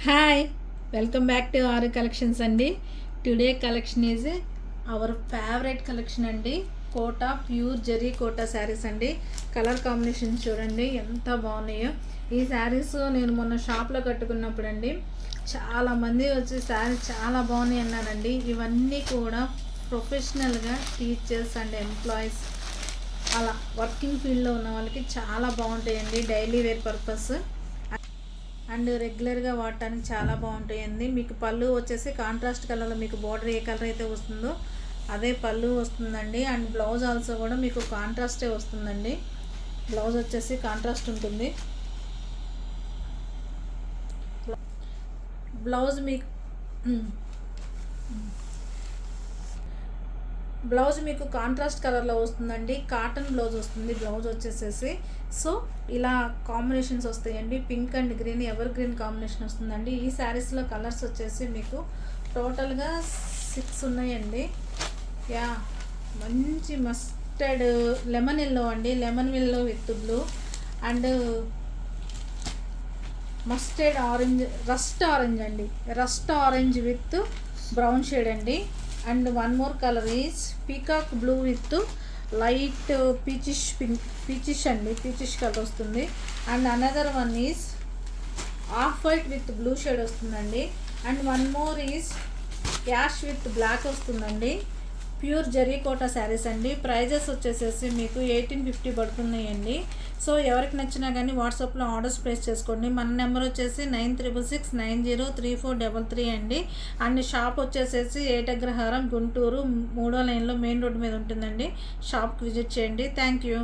Hi, welcome back to our collections అండి. Today collection is our favourite collection అండి. Kota pure zari Kota saris అండి. Colour combination చూడండి ఎంత బాగున్నాయో. ఈ శారీస్ నేను మొన్న షాప్లో కట్టుకున్నప్పుడు అండి చాలామంది వచ్చి శారీస్ చాలా బాగున్నాయి అన్నారండి. ఇవన్నీ కూడా ప్రొఫెషనల్గా టీచర్స్ అండ్ ఎంప్లాయీస్ అలా వర్కింగ్ ఫీల్డ్లో ఉన్న వాళ్ళకి చాలా బాగుంటాయండి. డైలీ వేర్ పర్పస్ అండ్ రెగ్యులర్గా వాడటానికి చాలా బాగుంటాయండి. మీకు పళ్ళు వచ్చేసి కాంట్రాస్ట్ కలర్లో మీకు బార్డర్ ఏ కలర్ అయితే వస్తుందో అదే పళ్ళు వస్తుందండి. అండ్ బ్లౌజ్ ఆల్సో కూడా మీకు కాంట్రాస్టే వస్తుందండి. బ్లౌజ్ వచ్చేసి కాంట్రాస్ట్ ఉంటుంది. బ్లౌజ్ మీకు కాంట్రాస్ట్ కలర్లో వస్తుందండి. కాటన్ బ్లౌజ్ వస్తుంది బ్లౌజ్ వచ్చేసేసి. సో ఇలా కాంబినేషన్స్ వస్తాయండి. Pink and green ever green combination వస్తుందండి. ఈ శారీస్లో కలర్స్ వచ్చేసి మీకు టోటల్గా 6 ఉన్నాయండి. యా, మంచి మస్టర్డ్ లెమన్ ఎల్లో అండి. Lemon yellow with blue and mustard orange, rust orange అండి. Rust orange with brown shade అండి. And one more colour is peacock blue with light peachish అండి. పీచిష్ కలర్ వస్తుంది. And another one is off white with blue shade వస్తుందండి. And one more is ash with black వస్తుందండి. Pure zari Kota saris అండి. Prices వచ్చేసేసి మీకు 1850 పడుతున్నాయండి. So ఎవరికి నచ్చినా కానీ వాట్సాప్లో ఆర్డర్స్ ప్లేస్ చేసుకోండి. మన నెంబర్ వచ్చేసి 9669034333 అండి. అండ్ షాప్ వచ్చేసేసి ఏటగ్రహారం గుంటూరు 3వ లైన్లో మెయిన్ రోడ్ మీద ఉంటుందండి. షాప్కి విజిట్ చేయండి. Thank you.